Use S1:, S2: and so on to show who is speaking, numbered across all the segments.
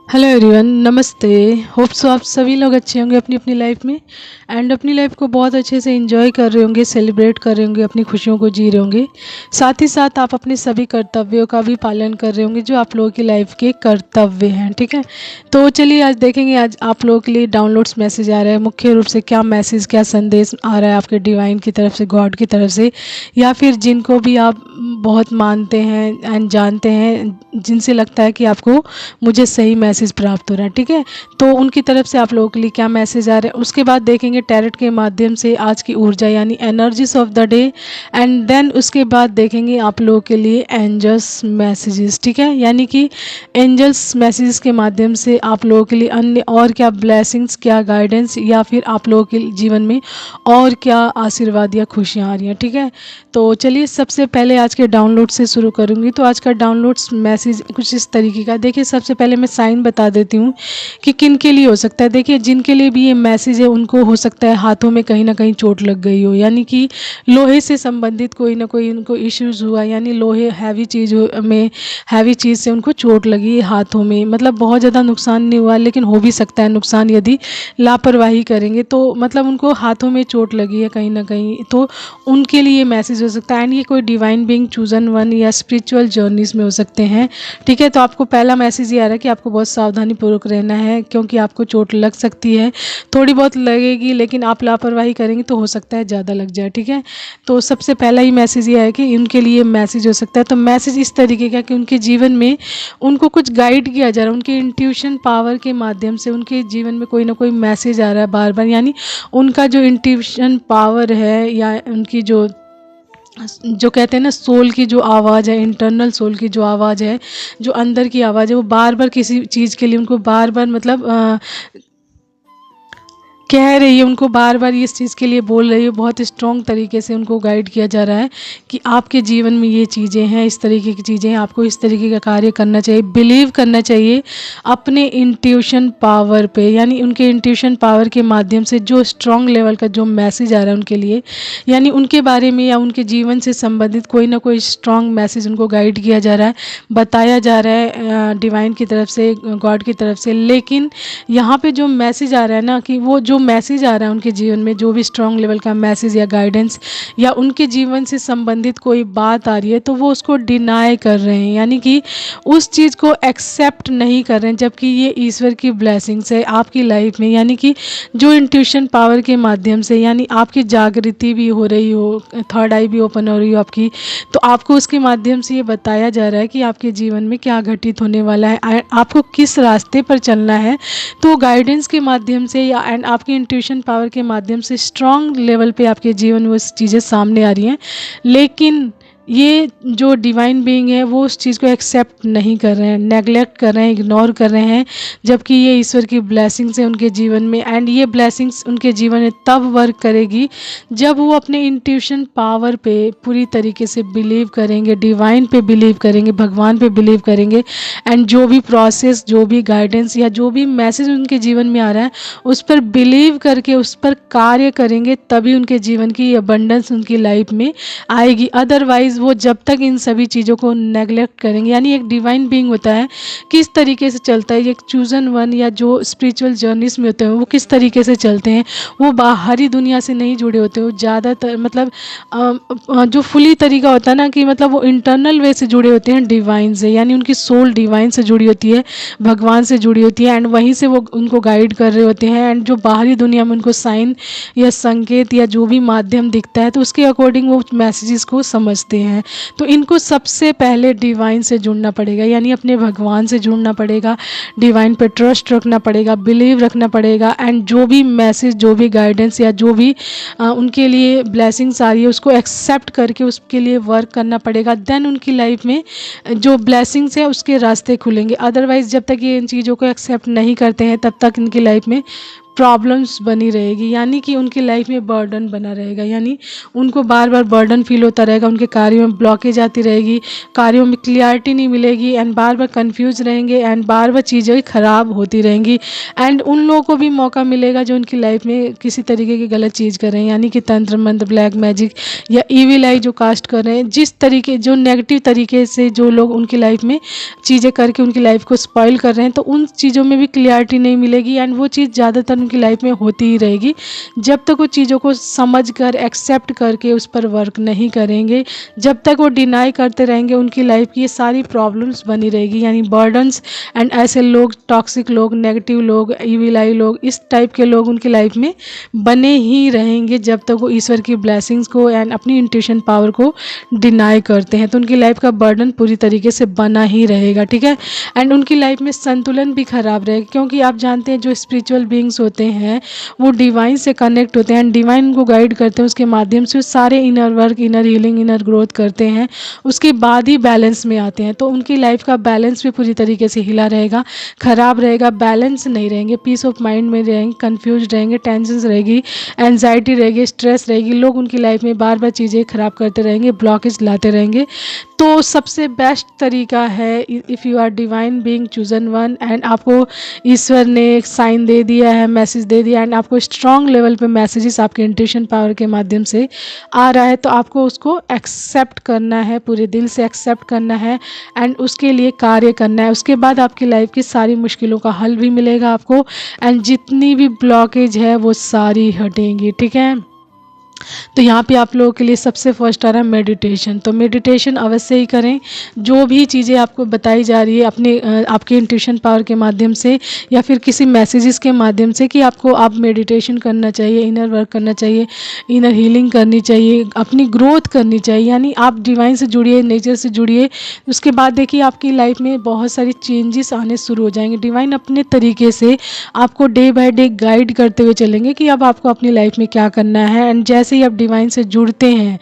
S1: Hello everyone, नमस्ते। Hope so आप सभी लोग अच्छे होंगे अपनी अपनी लाइफ में एंड अपनी लाइफ को बहुत अच्छे से एंजॉय कर रहे होंगे, सेलिब्रेट कर रहे होंगे, अपनी खुशियों को जी रहे होंगे। साथ ही साथ आप अपने सभी कर्तव्यों का भी पालन कर रहे होंगे जो आप लोगों की लाइफ के कर्तव्य हैं। ठीक है, तो चलिए आज देखेंगे। आज आप लोगों के लिए डाउनलोड्स मैसेज आ रहा है। मुख्य रूप से क्या मैसेज, क्या संदेश आ रहा है आपके डिवाइन की तरफ से, गॉड की तरफ से, या फिर जिनको भी आप बहुत मानते हैं एंड जानते हैं, जिनसे लगता है कि आपको मुझे सही मैसेज प्राप्त हो रहा है। ठीक है, तो उनकी तरफ से आप लोगों के लिए क्या मैसेज आ रहे हैं उसके बाद देखेंगे टैरेट के माध्यम से आज की ऊर्जा यानी energies of the day. And then उसके बाद देखेंगे आप लोगों के लिए एंजल्स मैसेजेस। ठीक है, यानी कि एंजल्स मैसेजेस के माध्यम से आप लोगों के लिए अन्य और क्या ब्लेसिंग्स, क्या गाइडेंस, या फिर आप लोगों के जीवन में और क्या आशीर्वाद या खुशियाँ आ रही हैं। ठीक है, तो चलिए सबसे पहले आज के डाउनलोड से शुरू करूँगी। तो आज का डाउनलोड्स मैसेज कुछ इस तरीके का। देखिए, सबसे पहले मैं साइन बता देती हूँ कि किन के लिए हो सकता है। देखिए, जिनके लिए भी ये मैसेज है उनको हो सकता है हाथों में कहीं ना कहीं चोट लग गई हो, यानी कि लोहे से संबंधित कोई ना कोई उनको इश्यूज हुआ, यानी लोहे हैवी चीज़ में, हैवी चीज़ से उनको चोट लगी हाथों में। मतलब बहुत ज़्यादा नुकसान नहीं हुआ, लेकिन हो भी सकता है नुकसान यदि लापरवाही करेंगे तो। मतलब उनको हाथों में चोट लगी है कहीं ना कहीं, तो उनके लिए मैसेज हो सकता है। एंड ये कोई डिवाइन बीइंग, चूजन वन या स्पिरिचुअल जर्नीज में हो सकते हैं। ठीक है, तो आपको पहला मैसेज ये आ रहा है कि आपको बहुत सावधानी पूर्वक रहना है, क्योंकि आपको चोट लग सकती है। थोड़ी बहुत लगेगी, लेकिन आप लापरवाही करेंगे तो हो सकता है ज़्यादा लग जाए। ठीक है, तो सबसे पहला ही मैसेज ये है कि उनके लिए मैसेज हो सकता है। तो मैसेज इस तरीके का कि उनके जीवन में उनको कुछ गाइड किया जा रहा है, उनके इंट्यूशन पावर के माध्यम से उनके जीवन में कोई ना कोई मैसेज आ रहा है बार बार। यानी उनका जो इंट्यूशन पावर है या उनकी जो जो कहते हैं ना सोल की जो आवाज़ है, इंटरनल सोल की जो आवाज़ है, जो अंदर की आवाज़ है, वो बार बार किसी चीज़ के लिए उनको बार बार मतलब कह रही है, उनको बार बार इस चीज़ के लिए बोल रही है। बहुत स्ट्रॉन्ग तरीके से उनको गाइड किया जा रहा है कि आपके जीवन में ये चीज़ें हैं, इस तरीके की चीज़ें हैं, आपको इस तरीके का कार्य करना चाहिए, बिलीव करना चाहिए अपने इंट्यूशन पावर पे। यानी उनके इंट्यूशन पावर के माध्यम से जो स्ट्रॉन्ग लेवल का जो मैसेज आ रहा है उनके लिए, यानी उनके बारे में या उनके जीवन से संबंधित कोई ना कोई स्ट्रॉन्ग मैसेज उनको गाइड किया जा रहा है, बताया जा रहा है डिवाइन की तरफ से, गॉड की तरफ से। लेकिन यहाँ पे जो मैसेज आ रहा है ना, कि वो जो मैसेज आ रहा है उनके जीवन में, जो भी स्ट्रॉन्ग लेवल का मैसेज या गाइडेंस या उनके जीवन से संबंधित कोई बात आ रही है, तो वो उसको डिनाई कर रहे हैं, यानी कि उस चीज़ को एक्सेप्ट नहीं कर रहे हैं। जबकि ये ईश्वर की ब्लेसिंग्स है आपकी लाइफ में, यानी कि जो इंट्यूशन पावर के माध्यम से, यानी आपकी जागृति भी हो रही हो, थर्ड आई भी ओपन हो रही हो आपकी, तो आपको उसके माध्यम से ये बताया जा रहा है कि आपके जीवन में क्या घटित होने वाला है, आपको किस रास्ते पर चलना है। तो गाइडेंस के माध्यम से या एंड आपकी इंट्यूशन पावर के माध्यम से स्ट्रॉन्ग लेवल पे आपके जीवन में वो चीज़ें सामने आ रही हैं। लेकिन ये जो डिवाइन बीइंग है वो उस चीज़ को एक्सेप्ट नहीं कर रहे हैं, नेगलेक्ट कर रहे हैं, इग्नोर कर रहे हैं। जबकि ये ईश्वर की ब्लेसिंग्स है उनके जीवन में, एंड ये ब्लेसिंग्स उनके जीवन में तब वर्क करेगी जब वो अपने इंट्यूशन पावर पे पूरी तरीके से बिलीव करेंगे, डिवाइन पे बिलीव करेंगे, भगवान पे बिलीव करेंगे। एंड जो भी प्रोसेस, जो भी गाइडेंस या जो भी मैसेज उनके जीवन में आ रहा है उस पर बिलीव करके उस पर कार्य करेंगे, तभी उनके जीवन की अबंडेंस उनकी लाइफ में आएगी। अदरवाइज वो जब तक इन सभी चीज़ों को नेगलेक्ट करेंगे, यानी एक डिवाइन बीइंग होता है किस तरीके से चलता है, एक चूजन वन या जो स्पिरिचुअल जर्नीज में होते हैं वो किस तरीके से चलते हैं, वो बाहरी दुनिया से नहीं जुड़े होते, वो ज़्यादातर मतलब जो फुली तरीका होता है ना कि मतलब वो इंटरनल वे से जुड़े होते हैं डिवाइन से, यानी उनकी सोल डिवाइन से जुड़ी होती है, भगवान से जुड़ी होती है, एंड वहीं से वो उनको गाइड कर रहे होते हैं। एंड जो बाहरी दुनिया में उनको साइन या संकेत या जो भी माध्यम दिखता है तो उसके अकॉर्डिंग वो मैसेजेस को समझते हैं। तो इनको सबसे पहले डिवाइन से जुड़ना पड़ेगा, यानी अपने भगवान से जुड़ना पड़ेगा, डिवाइन पे ट्रस्ट रखना पड़ेगा, बिलीव रखना पड़ेगा। एंड जो भी मैसेज, जो भी गाइडेंस या जो भी उनके लिए ब्लेसिंग्स आ रही है उसको एक्सेप्ट करके उसके लिए वर्क करना पड़ेगा। देन उनकी लाइफ में जो ब्लेसिंग्स है उसके रास्ते खुलेंगे। अदरवाइज जब तक ये इन चीज़ों को एक्सेप्ट नहीं करते हैं तब तक इनकी लाइफ में प्रॉब्लम्स बनी रहेगी, यानी कि उनकी लाइफ में बर्डन बना रहेगा, यानी उनको बार बार बर्डन फील होता रहेगा, उनके कार्यों में ब्लॉकेज आती रहेगी, कार्यों में क्लियरिटी नहीं मिलेगी एंड बार बार कंफ्यूज रहेंगे एंड बार बार चीज़ें ख़राब होती रहेंगी। एंड उन लोगों को भी मौका मिलेगा जो उनकी लाइफ में किसी तरीके की गलत चीज़ कर रहे हैं, यानी कि तंत्र मंत्र, ब्लैक मैजिक या ईविल आई जो कास्ट कर रहे हैं, जिस तरीके जो नेगेटिव तरीके से जो लोग उनकी लाइफ में चीज़ें करके उनकी लाइफ को स्पॉइल कर रहे हैं, तो उन चीज़ों में भी क्लियरिटी नहीं मिलेगी एंड वो चीज़ ज़्यादातर उनकी लाइफ में होती ही रहेगी जब तक वो चीज़ों को समझ कर एक्सेप्ट करके उस पर वर्क नहीं करेंगे। जब तक वो डिनाई करते रहेंगे उनकी लाइफ की ये सारी प्रॉब्लम्स बनी रहेगी, यानी बर्डन्स एंड ऐसे लोग, टॉक्सिक लोग, नेगेटिव लोग, ईविल आई लोग, इस टाइप के लोग उनकी लाइफ में बने ही रहेंगे जब तक वो ईश्वर की ब्लेसिंग्स को एंड अपनी इंट्यूशन पावर को डिनाई करते हैं। तो उनकी लाइफ का बर्डन पूरी तरीके से बना ही रहेगा, ठीक है। एंड उनकी लाइफ में संतुलन भी खराब रहेगा, क्योंकि आप जानते हैं जो स्पिरिचुअल बीइंग्स होते हैं वो डिवाइन से कनेक्ट होते हैं एंड डिवाइन उनको गाइड करते हैं, उसके माध्यम से वो सारे inner work, inner healing, inner growth करते हैं, उसके बाद ही बैलेंस में आते हैं। तो उनकी लाइफ का बैलेंस भी पूरी तरीके से हिला रहेगा, खराब रहेगा, बैलेंस नहीं रहेंगे, पीस ऑफ माइंड में रहेंगे, कन्फ्यूज रहेंगे, टेंशन रहेगी, एंजाइटी रहेगी, स्ट्रेस रहेगी, लोग उनकी लाइफ में बार बार चीज़ें खराब करते रहेंगे, ब्लॉकेज लाते रहेंगे। तो सबसे बेस्ट तरीका है, if you are divine being chosen one and आपको ईश्वर ने एक साइन दे दिया है, मैसेज दे दिया एंड आपको स्ट्रॉन्ग लेवल पे मैसेजेस आपके इंट्यूशन पावर के माध्यम से आ रहा है, तो आपको उसको एक्सेप्ट करना है, पूरे दिल से एक्सेप्ट करना है एंड उसके लिए कार्य करना है। उसके बाद आपकी लाइफ की सारी मुश्किलों का हल भी मिलेगा आपको एंड जितनी भी ब्लॉकेज है वो सारी हटेंगी, ठीक है। तो यहाँ पे आप लोगों के लिए सबसे फर्स्ट आ रहा है मेडिटेशन। तो मेडिटेशन अवश्य ही करें, जो भी चीज़ें आपको बताई जा रही है अपने आपके इंट्यूशन पावर के माध्यम से या फिर किसी मैसेजेस के माध्यम से कि आपको आप मेडिटेशन करना चाहिए, इनर वर्क करना चाहिए, इनर हीलिंग करनी चाहिए, अपनी ग्रोथ करनी चाहिए, यानी आप डिवाइन से जुड़िए, नेचर से जुड़िए। उसके बाद देखिए आपकी लाइफ में बहुत सारी चेंजेस आने शुरू हो जाएंगे। डिवाइन अपने तरीके से आपको डे बाय डे गाइड करते हुए चलेंगे कि अब आपको अपनी लाइफ में क्या करना है एंड जैसे ही आप डिवाइन से जुड़ते हैं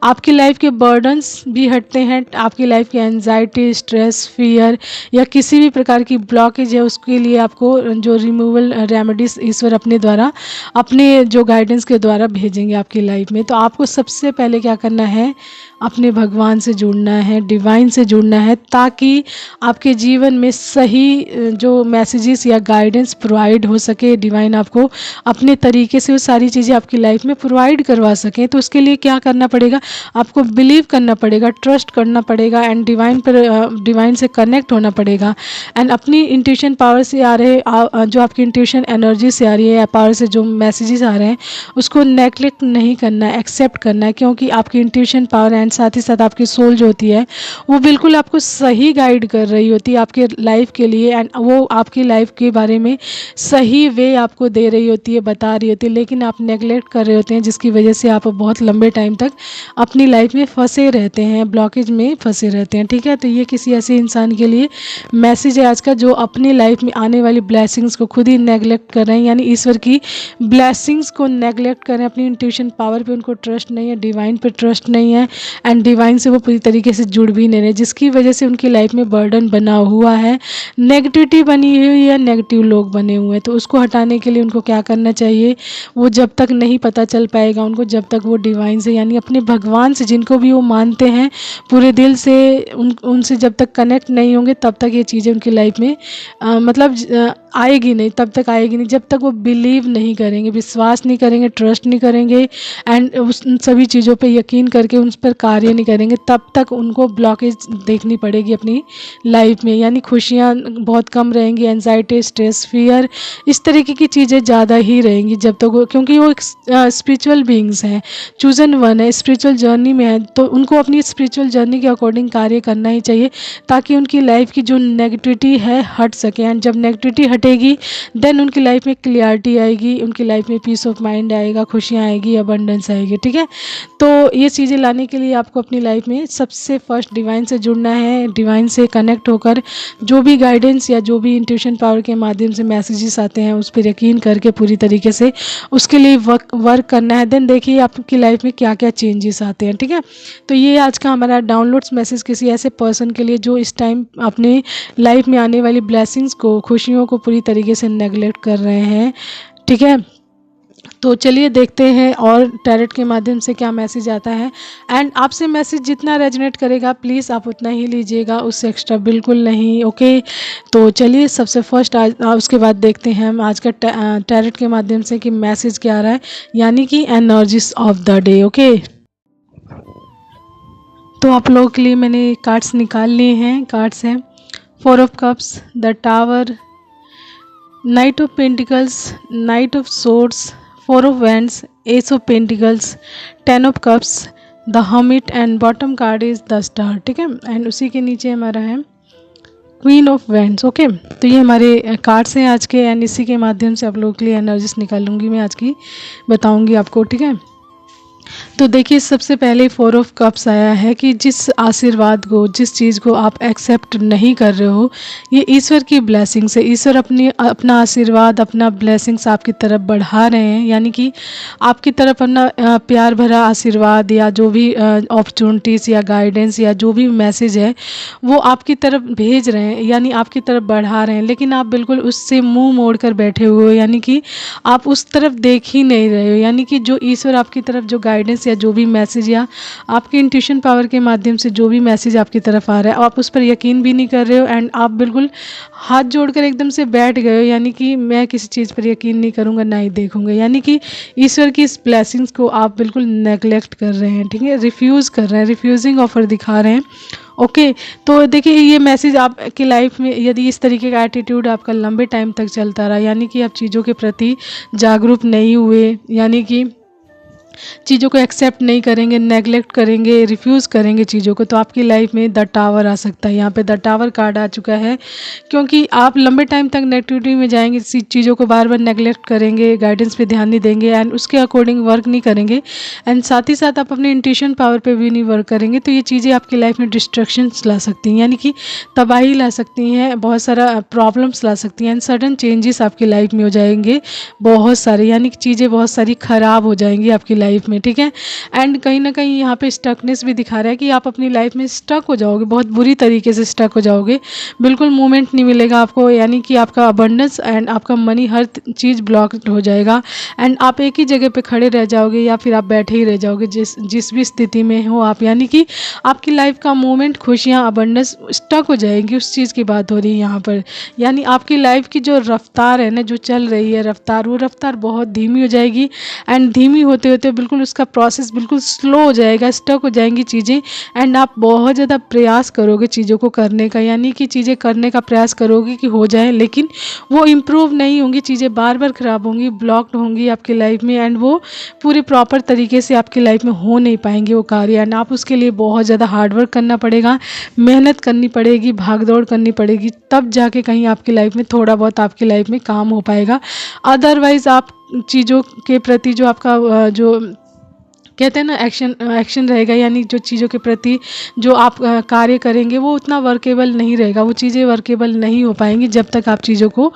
S1: आपकी लाइफ के बर्डन्स भी हटते हैं, आपकी लाइफ की एंजाइटी, स्ट्रेस, फियर या किसी भी प्रकार की ब्लॉकेज है उसके लिए आपको जो रिमूवल रेमेडीज ईश्वर अपने द्वारा, अपने जो गाइडेंस के द्वारा भेजेंगे आपकी लाइफ में। तो आपको सबसे पहले क्या करना है, अपने भगवान से जुड़ना है, डिवाइन से जुड़ना है, ताकि आपके जीवन में सही जो मैसेजेस या गाइडेंस प्रोवाइड हो सके, डिवाइन आपको अपने तरीके से वो सारी चीज़ें आपकी लाइफ में प्रोवाइड करवा सकें। तो उसके लिए क्या करना पड़ेगा, आपको बिलीव करना पड़ेगा, ट्रस्ट करना पड़ेगा एंड डिवाइन से कनेक्ट होना पड़ेगा एंड अपनी इंट्यूशन पावर से आ रहे जो आपकी इंट्यूशन एनर्जी से आ रही है या पावर से जो मैसेजेस आ रहे हैं उसको नेग्लेक्ट नहीं करना है, एक्सेप्ट करना है, क्योंकि आपकी इंट्यूशन पावर एंड साथ ही साथ आपकी सोल जो होती है वो बिल्कुल आपको सही गाइड कर रही होती है आपके लाइफ के लिए एंड वो आपकी लाइफ के बारे में सही वे आपको दे रही होती है, बता रही होती है, लेकिन आप नेग्लेक्ट कर रहे होते हैं जिसकी वजह से आप बहुत लंबे टाइम तक अपनी लाइफ में फंसे रहते हैं, ब्लॉकेज में फंसे रहते हैं, ठीक है। तो ये किसी ऐसे इंसान के लिए मैसेज है आज का जो अपनी लाइफ में आने वाली ब्लेसिंग्स को खुद ही नेग्लेक्ट कर रहे हैं, यानी ईश्वर की ब्लेसिंग्स को नेग्लेक्ट कर रहे हैं, अपनी इंट्यूशन पावर पे उनको ट्रस्ट नहीं है, डिवाइन पे ट्रस्ट नहीं है एंड डिवाइन से वो पूरी तरीके से जुड़ भी नहीं रहे, जिसकी वजह से उनकी लाइफ में बर्डन बना हुआ है, नेगेटिविटी बनी हुई है, नेगेटिव लोग बने हुए हैं। तो उसको हटाने के लिए उनको क्या करना चाहिए, वो जब तक नहीं पता चल पाएगा उनको, जब तक वो डिवाइन से यानी अपने भगवान से, जिनको भी वो मानते हैं पूरे दिल से, उनसे जब तक कनेक्ट नहीं होंगे तब तक ये चीज़ें उनकी लाइफ में आएगी नहीं, तब तक आएगी नहीं जब तक वो बिलीव नहीं करेंगे, विश्वास नहीं करेंगे, ट्रस्ट नहीं करेंगे एंड उन सभी चीज़ों पे यकीन करके उन पर कार्य नहीं करेंगे, तब तक उनको ब्लॉकेज देखनी पड़ेगी अपनी लाइफ में, यानी खुशियाँ बहुत कम रहेंगी, एंजाइटी, स्ट्रेस, फियर, इस तरीके की चीज़ें ज़्यादा ही रहेंगी जब तक वो, क्योंकि वो एक स्पिरिचुअल बीइंग्स हैं, चूजन वन है, स्पिरिचुअल जर्नी में है, तो उनको अपनी स्पिरिचुअल जर्नी के अकॉर्डिंग कार्य करना ही चाहिए ताकि उनकी लाइफ की जो नेगेटिविटी है हट सके एंड जब नेगेटिविटी हटेगी देन उनकी लाइफ में क्लियरिटी आएगी, उनकी लाइफ में पीस ऑफ माइंड आएगा, खुशियाँ आएगी, अबंडेंस आएगी, ठीक है। तो ये चीज़ें लाने के लिए आपको अपनी लाइफ में सबसे फर्स्ट डिवाइन से जुड़ना है, डिवाइन से कनेक्ट होकर जो भी गाइडेंस या जो भी इंट्यूशन पावर के माध्यम से मैसेजेस आते हैं उस पर यकीन करके पूरी तरीके से उसके लिए वर्क करना है। देन देखिए आपकी लाइफ में क्या क्या चेंजेस आते हैं, ठीक है। तो ये आज का हमारा डाउनलोड्स मैसेज किसी ऐसे पर्सन के लिए जो इस टाइम अपने लाइफ में आने वाली ब्लेसिंग्स को, खुशियों को पूरी तरीके से नेगलेक्ट कर रहे हैं, ठीक है। तो चलिए देखते हैं और टैरेट के माध्यम से क्या मैसेज आता है। एंड आपसे मैसेज जितना रेजोनेट करेगा प्लीज़ आप उतना ही लीजिएगा, उससे एक्स्ट्रा बिल्कुल नहीं। ओके, तो चलिए सबसे फर्स्ट आज उसके बाद देखते हैं हम आज का टैरेट के माध्यम से कि मैसेज क्या आ रहा है, यानी कि energies of the day. Okay, तो आप लोगों के लिए मैंने कार्ड्स निकाल लिए हैं। कार्ड्स हैं 4 of cups, the tower, night of pentacles, night of swords, 4 of wands, S of pentacles, 10 of cups, the hermit and bottom card is the star. ठीक है, एंड उसी के नीचे हमारा है क्वीन ऑफ वैंड्स। ओके, तो ये हमारे कार्ड्स हैं आज के, एंड इसी के माध्यम से आप लोगों के लिए एनर्जीज निकालूंगी मैं आज की, बताऊंगी आपको। ठीक है, तो देखिए सबसे पहले 4 ऑफ कप्स आया है कि जिस आशीर्वाद को, जिस चीज़ को आप एक्सेप्ट नहीं कर रहे हो, ये ईश्वर की ब्लेसिंग से, ईश्वर अपना आशीर्वाद, अपना ब्लेसिंग्स आपकी तरफ बढ़ा रहे हैं, यानी कि आपकी तरफ अपना प्यार भरा आशीर्वाद या जो भी अपॉर्चुनिटीज़ या गाइडेंस या जो भी मैसेज है वो आपकी तरफ भेज रहे हैं, यानी आपकी तरफ बढ़ा रहे हैं, लेकिन आप बिल्कुल उससे मुंह मोड़ कर बैठे हुए हो, यानी कि आप उस तरफ देख ही नहीं रहे हो। यानी कि जो ईश्वर आपकी तरफ जो गाइडेंस या जो भी मैसेज या आपके इंट्यूशन पावर के माध्यम से जो भी मैसेज आपकी तरफ आ रहा है, आप उस पर यकीन भी नहीं कर रहे हो, एंड आप बिल्कुल हाथ जोड़कर एकदम से बैठ गए हो, यानी कि मैं किसी चीज़ पर यकीन नहीं करूँगा, ना ही देखूँगा। यानी कि ईश्वर की इस ब्लेसिंग्स को आप बिल्कुल नेगलेक्ट कर रहे हैं। ठीक है, रिफ्यूज़ कर रहे हैं, रिफ्यूजिंग ऑफर दिखा रहे हैं। ओके, तो देखिए ये मैसेज आपकी लाइफ में यदि इस तरीके का एटीट्यूड आपका लंबे टाइम तक चलता रहा, यानी कि आप चीज़ों के प्रति जागरूक नहीं हुए, यानी कि चीज़ों को एक्सेप्ट नहीं करेंगे, नेगलेक्ट करेंगे, रिफ्यूज़ करेंगे चीज़ों को, तो आपकी लाइफ में द टावर आ सकता है। यहाँ पे द टावर कार्ड आ चुका है, क्योंकि आप लंबे टाइम तक नेगेटिविटी में जाएंगे, चीज़ों को बार बार नेगलेक्ट करेंगे, गाइडेंस पे ध्यान नहीं देंगे, एंड उसके अकॉर्डिंग वर्क नहीं करेंगे, एंड साथ ही साथ आप अपने इंट्यूशन पावर पे भी नहीं वर्क करेंगे, तो ये चीज़ें आपकी लाइफ में डिस्ट्रक्शंस ला सकती हैं, यानी कि तबाही ला सकती हैं, बहुत सारा प्रॉब्लम्स ला सकती हैं, एंड सडन चेंजेस आपकी लाइफ में हो जाएंगे बहुत सारे, यानी कि चीज़ें बहुत सारी ख़राब हो जाएंगी आपकी लाइफ में। ठीक है, एंड कहीं ना कहीं यहाँ पे स्टकनेस भी दिखा रहा है कि आप अपनी लाइफ में स्टक हो जाओगे, बहुत बुरी तरीके से स्टक हो जाओगे, बिल्कुल मूवमेंट नहीं मिलेगा आपको, यानी कि आपका अबंडेंस एंड आपका मनी हर चीज़ ब्लॉक हो जाएगा, एंड आप एक ही जगह पे खड़े रह जाओगे या फिर आप बैठे ही रह जाओगे जिस भी स्थिति में हो आप, यानी कि आपकी लाइफ का मूवमेंट, खुशियाँ, अबंडेंस स्टक हो जाएगी। उस चीज़ की बात हो रही है यहाँ पर, यानी आपकी लाइफ की जो रफ्तार है ना, जो चल रही है रफ्तार, वो रफ्तार बहुत धीमी हो जाएगी, एंड धीमी होते होते बिल्कुल उसका प्रोसेस बिल्कुल स्लो हो जाएगा, स्टक हो जाएंगी चीज़ें, एंड आप बहुत ज़्यादा प्रयास करोगे चीज़ों को करने का, यानी कि चीज़ें करने का प्रयास करोगे कि हो जाए, लेकिन वो इम्प्रूव नहीं होंगी, चीज़ें बार बार ख़राब होंगी, ब्लॉक्ड होंगी आपकी लाइफ में, एंड वो पूरे प्रॉपर तरीके से आपकी लाइफ में हो नहीं पाएंगे वो कार्य, एंड आप उसके लिए बहुत ज़्यादा हार्डवर्क करना पड़ेगा, मेहनत करनी पड़ेगी, भागदौड़ करनी पड़ेगी, तब जाके कहीं आपकी लाइफ में थोड़ा बहुत आपकी लाइफ में काम हो पाएगा। अदरवाइज़ आप चीज़ों के प्रति जो आपका जो कहते हैं ना एक्शन रहेगा, यानी जो चीज़ों के प्रति जो आप कार्य करेंगे वो उतना वर्केबल नहीं रहेगा, वो चीज़ें वर्केबल नहीं हो पाएंगी जब तक आप चीज़ों को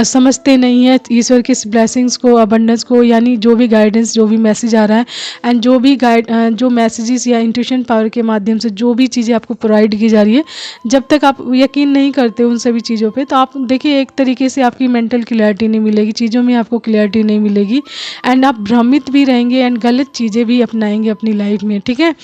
S1: समझते नहीं हैं, ईश्वर की ब्लेसिंग्स को, अबंडेंस को, यानी जो भी गाइडेंस, जो भी मैसेज आ रहा है, एंड जो भी जो मैसेजेस या इंट्यूशन पावर के माध्यम से जो भी चीज़ें आपको प्रोवाइड की जा रही है, जब तक आप यकीन नहीं करते उन सभी चीज़ों पर, तो आप देखिए एक तरीके से आपकी मेंटल क्लैरिटी नहीं मिलेगी, चीज़ों में आपको क्लैरिटी नहीं मिलेगी, एंड आप भ्रमित भी रहेंगे, एंड गलत चीज़ें भी अपनाएंगे अपनी लाइफ में। ठीक है,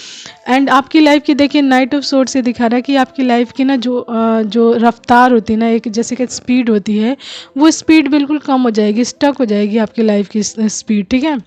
S1: एंड आपकी लाइफ की देखिए नाइट ऑफ सोर्ड से दिखा रहा है कि आपकी लाइफ की ना जो रफ्तार होती है ना, एक जैसे कि स्पीड होती है, वो स्पीड बिल्कुल कम हो जाएगी, स्टक हो जाएगी आपकी लाइफ की स्पीड। ठीक है,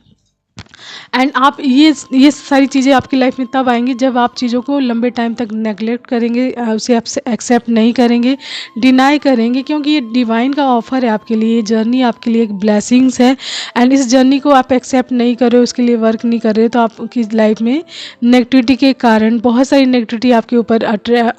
S1: एंड आप ये सारी चीज़ें आपकी लाइफ में तब आएंगी जब आप चीज़ों को लंबे टाइम तक नेगलेक्ट करेंगे, उसे आप एक्सेप्ट नहीं करेंगे, डिनाई करेंगे, क्योंकि ये डिवाइन का ऑफर है आपके लिए, ये जर्नी आपके लिए एक ब्लेसिंग्स है, एंड इस जर्नी को आप एक्सेप्ट नहीं कर रहे हो, उसके लिए वर्क नहीं कर रहे हो, तो आपकी लाइफ में नेगेटिविटी के कारण बहुत सारी नेगेटिविटी आपके ऊपर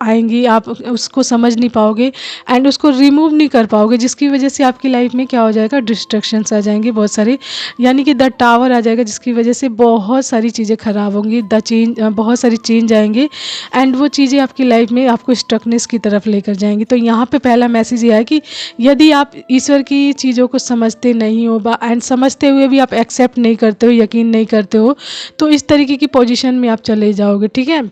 S1: आएंगी, आप उसको समझ नहीं पाओगे, एंड उसको रिमूव नहीं कर पाओगे, जिसकी वजह से आपकी लाइफ में क्या हो जाएगा, डिस्ट्रक्शंस आ जाएंगे बहुत सारे, यानी कि द टावर आ जाएगा, जिसकी वजह से बहुत सारी चीज़ें ख़राब होंगी, बहुत सारी चेंज आएंगे, एंड वो चीज़ें आपकी लाइफ में आपको स्टकनेस की तरफ लेकर जाएंगी। तो यहाँ पे पहला मैसेज ये है कि यदि आप ईश्वर की चीज़ों को समझते नहीं हो, एंड समझते हुए भी आप एक्सेप्ट नहीं करते हो, यकीन नहीं करते हो, तो इस तरीके की पोजीशन में आप चले जाओगे। ठीक है,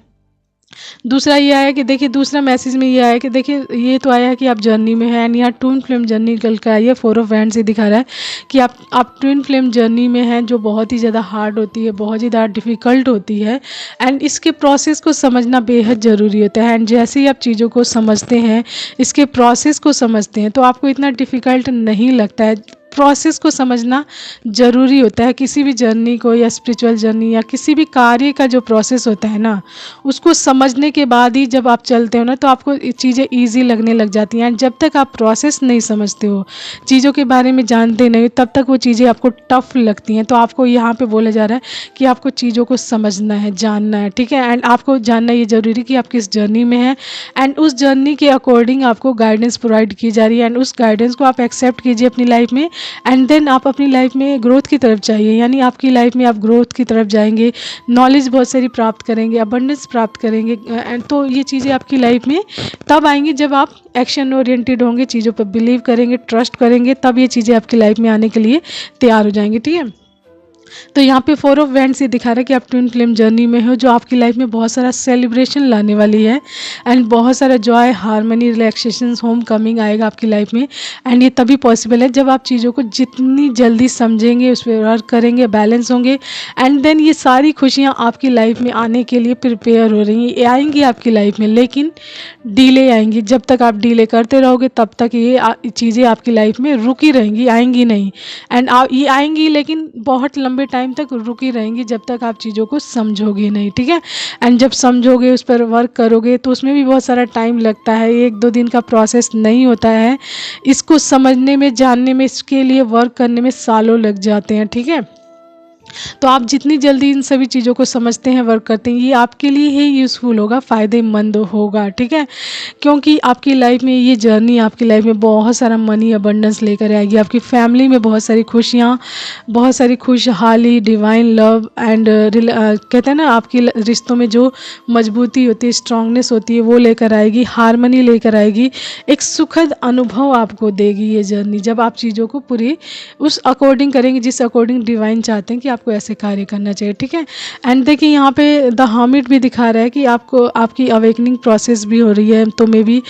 S1: दूसरा ये आया कि देखिए, दूसरा मैसेज में ये आया कि देखिए, ये तो आया है कि आप जर्नी में हैं, एंड यहाँ ट्विन फ्लेम जर्नी निकल कर आई है। 4 ऑफ हैंड्स से दिखा रहा है कि आप ट्विन फ्लेम जर्नी में हैं, जो बहुत ही ज़्यादा हार्ड होती है, बहुत ही ज़्यादा डिफ़िकल्ट होती है, एंड इसके प्रोसेस को समझना बेहद ज़रूरी होता है। एंड जैसे ही आप चीज़ों को समझते हैं, इसके प्रोसेस को समझते हैं, तो आपको इतना डिफ़िकल्ट नहीं लगता है। प्रोसेस को समझना ज़रूरी होता है किसी भी जर्नी को, या स्पिरिचुअल जर्नी, या किसी भी कार्य का जो प्रोसेस होता है ना, उसको समझने के बाद ही जब आप चलते हो ना, तो आपको चीज़ें ईजी लगने लग जाती हैं। जब तक आप प्रोसेस नहीं समझते हो, चीज़ों के बारे में जानते नहीं हो, तब तक वो चीज़ें आपको टफ लगती हैं। तो आपको यहाँ पे बोला जा रहा है कि आपको चीज़ों को समझना है, जानना है, ठीक है। एंड आपको जानना ये ज़रूरी कि आप किस जर्नी में हैं, एंड उस जर्नी के अकॉर्डिंग आपको गाइडेंस प्रोवाइड की जा रही है, एंड उस गाइडेंस को आप एक्सेप्ट कीजिए अपनी लाइफ में, एंड देन आप अपनी लाइफ में ग्रोथ की तरफ जाइए। यानी आपकी लाइफ में आप ग्रोथ की तरफ जाएंगे, नॉलेज बहुत सारी प्राप्त करेंगे, अबंडेंस प्राप्त करेंगे, एंड तो ये चीज़ें आपकी लाइफ में तब आएंगी जब आप एक्शन ओरिएंटेड होंगे, चीज़ों पर बिलीव करेंगे, ट्रस्ट करेंगे, तब ये चीज़ें आपकी लाइफ में आने के लिए तैयार हो जाएंगी, ठीक है। तो यहाँ पे 4 ऑफ वैंड्स ये दिखा रहा है कि आप ट्विन फ्लेम जर्नी में हो, जो आपकी लाइफ में बहुत सारा सेलिब्रेशन लाने वाली है, एंड बहुत सारा Joy, harmony, relaxation, home coming आएगा आपकी लाइफ में। एंड ये तभी पॉसिबल है जब आप चीज़ों को जितनी जल्दी समझेंगे, उस पर वर्क करेंगे, बैलेंस होंगे, एंड देन ये सारी खुशियाँ आपकी लाइफ में आने के लिए प्रिपेयर हो रही हैं, ये आएंगी आपकी लाइफ में, लेकिन डीले आएंगी। जब तक आप डीले करते रहोगे, तब तक ये चीज़ें आपकी लाइफ में रुकी रहेंगी, आएंगी नहीं। एंड ये आएंगी, लेकिन बहुत लंबे टाइम तक रुकी रहेंगी, जब तक आप चीज़ों को समझोगे नहीं, ठीक है। एंड जब समझोगे, उस पर वर्क करोगे, तो उसमें भी बहुत सारा टाइम लगता है, 1-2 दिन का प्रोसेस नहीं होता है। इसको समझने में, जानने में, इसके लिए वर्क करने में सालों लग जाते हैं, ठीक है। तो आप जितनी जल्दी इन सभी चीज़ों को समझते हैं, वर्क करते हैं, ये आपके लिए ही यूज़फुल होगा, फ़ायदेमंद होगा, ठीक है। क्योंकि आपकी लाइफ में ये जर्नी आपकी लाइफ में बहुत सारा मनी अबंडेंस लेकर आएगी, आपकी फैमिली में बहुत सारी खुशियाँ, बहुत सारी खुशहाली, डिवाइन लव, एंड कहते हैं ना, आपकी रिश्तों में जो मजबूती होती है, स्ट्रांगनेस होती है, वो लेकर आएगी, हारमनी लेकर आएगी, एक सुखद अनुभव आपको देगी ये जर्नी, जब आप चीज़ों को पूरी उस अकॉर्डिंग करेंगे, जिस अकॉर्डिंग डिवाइन चाहते हैं कि आपको ऐसे कार्य करना चाहिए, ठीक है। एंड देखिए, यहाँ पे द हर्मिट भी दिखा रहा है कि आपको, आपकी अवेकनिंग प्रोसेस भी हो रही है, तो मे बी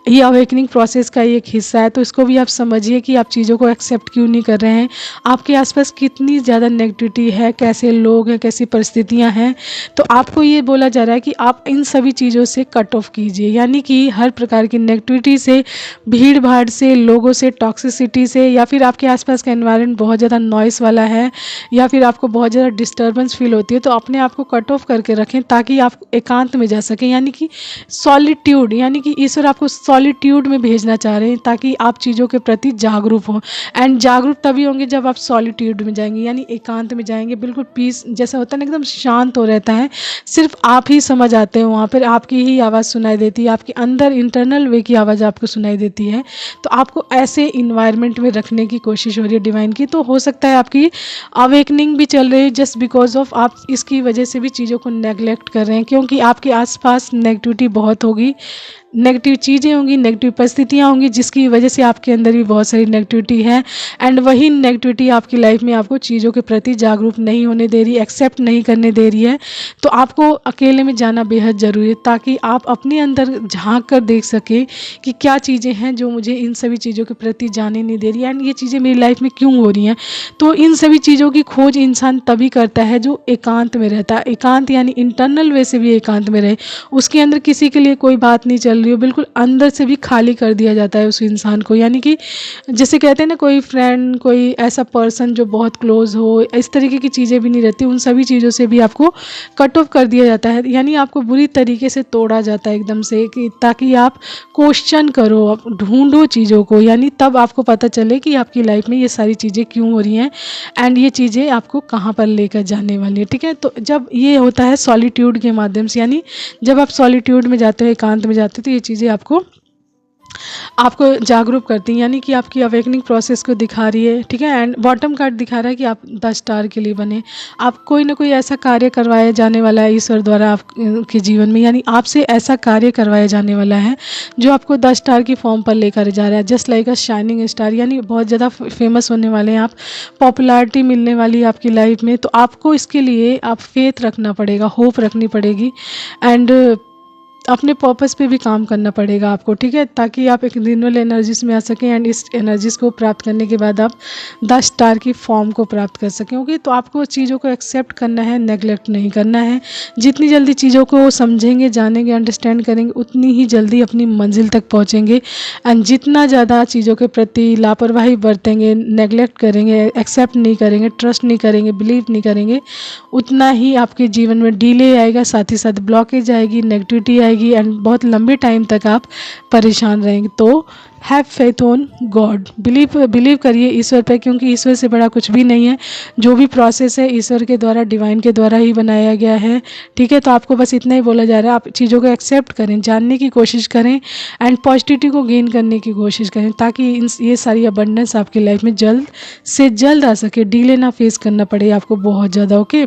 S1: ये अवेकनिंग प्रोसेस का एक हिस्सा है। तो इसको भी आप समझिए कि आप चीज़ों को एक्सेप्ट क्यों नहीं कर रहे हैं, आपके आसपास कितनी ज़्यादा नेगेटिविटी है, कैसे लोग हैं, कैसी परिस्थितियाँ हैं। तो आपको ये बोला जा रहा है कि आप इन सभी चीज़ों से कट ऑफ कीजिए, यानी कि हर प्रकार की नेगेटिविटी से, भीड़ भाड़ से, लोगों से, टॉक्सिसिटी से, या फिर आपके आसपास का एनवायरनमेंट बहुत ज़्यादा नॉइस वाला है, या फिर आपको बहुत ज़्यादा डिस्टर्बेंस फील होती है, तो अपने आप को कट ऑफ करके रखें, ताकि आप एकांत में जा सकें। यानी कि सॉलिट्यूड, यानी कि ईश्वर आपको सॉलिट्यूड में भेजना चाह रहे हैं, ताकि आप चीज़ों के प्रति जागरूक हों। एंड जागरूक तभी होंगे जब आप सॉलिट्यूड में जाएंगे, यानी एकांत में जाएंगे, बिल्कुल पीस जैसा होता है ना, एकदम शांत हो रहता है, सिर्फ आप ही समझ आते हो वहाँ पर, आपकी ही आवाज़ सुनाई देती है, आपके अंदर इंटरनल वे की आवाज़ आपको सुनाई देती है। तो आपको ऐसे इन्वायरमेंट में रखने की कोशिश हो रही है डिवाइन की। तो हो सकता है आपकी अवेकनिंग भी चल रही है, जस्ट बिकॉज ऑफ आप इसकी वजह से भी चीज़ों को नेगलेक्ट कर रहे हैं, क्योंकि आपके आसपास नेगेटिविटी बहुत होगी, नेगेटिव चीज़ें होंगी, नेगेटिव परिस्थितियाँ होंगी, जिसकी वजह से आपके अंदर भी बहुत सारी नेगेटिविटी है। एंड वही नेगेटिविटी आपकी लाइफ में आपको चीज़ों के प्रति जागरूक नहीं होने दे रही, एक्सेप्ट नहीं करने दे रही है। तो आपको अकेले में जाना बेहद ज़रूरी है, ताकि आप अपने अंदर झांक कर देख सकें कि क्या चीज़ें हैं जो मुझे इन सभी चीज़ों के प्रति जाने नहीं दे रही है, एंड ये चीज़ें मेरी लाइफ में क्यों हो रही हैं। तो इन सभी चीज़ों की खोज इंसान तभी करता है जो एकांत में रहता है। एकांत यानी इंटरनल वे से भी एकांत में रहे, उसके अंदर किसी के लिए कोई बात नहीं चल रही हो, बिल्कुल अंदर से भी खाली कर दिया जाता है उस इंसान को। यानी कि जैसे कहते हैं ना, कोई फ्रेंड, कोई ऐसा पर्सन जो बहुत क्लोज हो, इस तरीके की चीज़ें भी नहीं रहती, उन सभी चीज़ों से भी आपको कट ऑफ कर दिया जाता है, यानी आपको बुरी तरीके से तोड़ा जाता है एकदम से, कि ताकि आप क्वेश्चन करो, आप ढूंढो चीज़ों को, यानी तब आपको पता चले कि आपकी लाइफ में ये सारी चीज़ें क्यों हो रही हैं, एंड ये चीज़ें आपको कहाँ पर लेकर जाने वाली है, ठीक है। तो जब ये होता है सॉलिट्यूड के माध्यम से, यानी जब आप सॉलिट्यूड में जाते हो, एकांत में जाते हो, तो ये चीज़ें आपको जागरूक करती हैं, यानी कि आपकी अवेकनिंग प्रोसेस को दिखा रही है, ठीक है। एंड बॉटम कार्ड दिखा रहा है कि आप 10 स्टार के लिए बने, आप कोई ना कोई ऐसा कार्य करवाया जाने वाला है ईश्वर द्वारा आपके जीवन में, यानी आपसे ऐसा कार्य करवाया जाने वाला है जो आपको 10 स्टार की फॉर्म पर लेकर जा रहा है, जस्ट लाइक अ शाइनिंग स्टार, यानी बहुत ज़्यादा फेमस होने वाले हैं आप, पॉपुलैरिटी मिलने वाली है आपकी लाइफ में। तो आपको इसके लिए आप फेथ रखना पड़ेगा, होप रखनी पड़ेगी, एंड अपने पर्पस पे भी काम करना पड़ेगा आपको, ठीक है, ताकि आप एक रिन्यूअल एनर्जीज में आ सकें एंड इस एनर्जीज को प्राप्त करने के बाद आप 10 स्टार की फॉर्म को प्राप्त कर सकें। ओके, तो आपको चीज़ों को एक्सेप्ट करना है, नेगलेक्ट नहीं करना है। जितनी जल्दी चीज़ों को समझेंगे, जानेंगे, अंडरस्टैंड करेंगे, उतनी ही जल्दी अपनी मंजिल तक पहुँचेंगे। एंड जितना ज़्यादा चीज़ों के प्रति लापरवाही बरतेंगे, नेगलेक्ट करेंगे, एक्सेप्ट नहीं करेंगे, ट्रस्ट नहीं करेंगे, बिलीव नहीं करेंगे, उतना ही आपके जीवन में डिले आएगा, साथ ही साथ ब्लॉकेज आएगी, नेगेटिविटी आएगी एंड बहुत लंबे टाइम तक आप परेशान रहेंगे। तो have faith on God, believe करिए ईश्वर पे, क्योंकि ईश्वर से बड़ा कुछ भी नहीं है। जो भी प्रोसेस है ईश्वर के द्वारा, डिवाइन के द्वारा ही बनाया गया है, ठीक है। तो आपको बस इतना ही बोला जा रहा है, आप चीज़ों को एक्सेप्ट करें, जानने की कोशिश करें एंड पॉजिटिविटी को गेन करने की कोशिश करें, ताकि ये सारी अबंडेंस आपकी लाइफ में जल्द से जल्द आ सके, डिले ना फेस करना पड़े आपको बहुत ज़्यादा। ओके,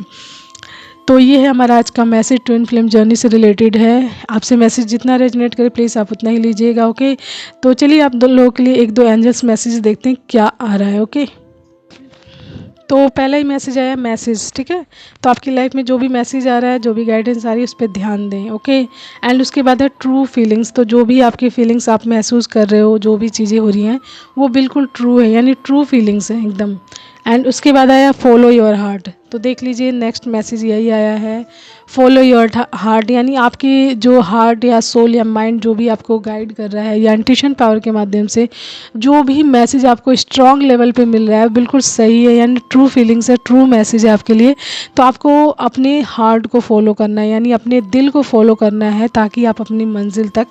S1: तो ये है हमारा आज का मैसेज, ट्विन फ्लेम जर्नी से रिलेटेड है। आपसे मैसेज जितना रेजोनेट करे प्लीज़ आप उतना ही लीजिएगा। ओके, तो चलिए आप दो लोगों के लिए एक दो एंजल्स मैसेज देखते हैं क्या आ रहा है। ओके, तो पहला ही मैसेज आया मैसेज, ठीक है। तो आपकी लाइफ में जो भी मैसेज आ रहा है, जो भी गाइडेंस आ रही है, उस पर ध्यान दें। ओके, एंड उसके बाद है ट्रू फीलिंग्स। तो जो भी आपकी फीलिंग्स आप महसूस कर रहे हो, जो भी चीज़ें हो रही हैं, वो बिल्कुल ट्रू है, यानी ट्रू फीलिंग्स हैं एकदम। एंड उसके बाद आया फॉलो योर हार्ट। तो देख लीजिए नेक्स्ट मैसेज यही आया है, फॉलो योर हार्ट, यानी आपकी जो हार्ट या सोल या माइंड जो भी आपको गाइड कर रहा है, या इंट्यूशन पावर के माध्यम से जो भी मैसेज आपको स्ट्रॉन्ग लेवल पे मिल रहा है बिल्कुल सही है, यानी ट्रू फीलिंग्स है, ट्रू मैसेज है आपके लिए। तो आपको अपने हार्ट को फॉलो करना है, यानी अपने दिल को फॉलो करना है, ताकि आप अपनी मंजिल तक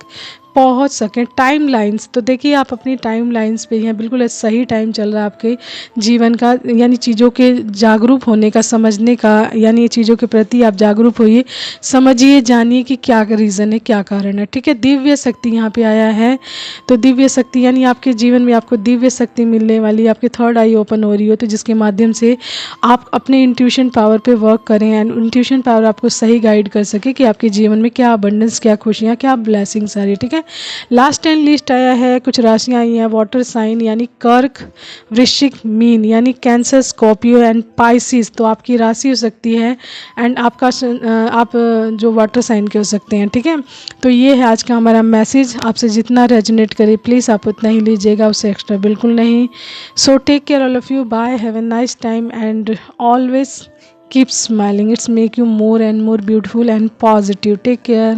S1: पहुंच सकें। टाइम लाइंस, तो देखिए आप अपनी टाइम लाइंस पे हैं, बिल्कुल सही टाइम चल रहा है आपके जीवन का, यानी चीज़ों के जागरूक होने का, समझने का, यानी चीज़ों के प्रति आप जागरूक होइए, समझिए, जानिए कि क्या रीज़न है, क्या कारण है, ठीक है। दिव्य शक्ति यहाँ पे आया है। तो दिव्य शक्ति यानी आपके जीवन में आपको दिव्य शक्ति मिलने वाली, आपकी थर्ड आई ओपन हो रही हो, तो जिसके माध्यम से आप अपने इंट्यूशन पावर पे वर्क करें एंड इंट्यूशन पावर आपको सही गाइड कर सके कि आपके जीवन में क्या अबंडेंस, क्या खुशियाँ, क्या ब्लेसिंग्स आ रही है, ठीक है। लास्ट एंड लिस्ट आया है, कुछ राशियाँ आई हैं, वाटर साइन यानी कर्क, वृश्चिक, मीन यानी कैंसर, स्कॉर्पियो एंड पाइसिस। तो आपकी राशि हो सकती है एंड आपका आप जो वाटर साइन के हो सकते हैं, ठीक है। तो ये है आज का हमारा मैसेज। आपसे जितना रेजोनेट करे प्लीज़ आप उतना ही लीजिएगा, उससे एक्स्ट्रा बिल्कुल नहीं। So take care all of you, bye, have a nice time and always keep smiling. It's make you more and more beautiful and positive. Take care.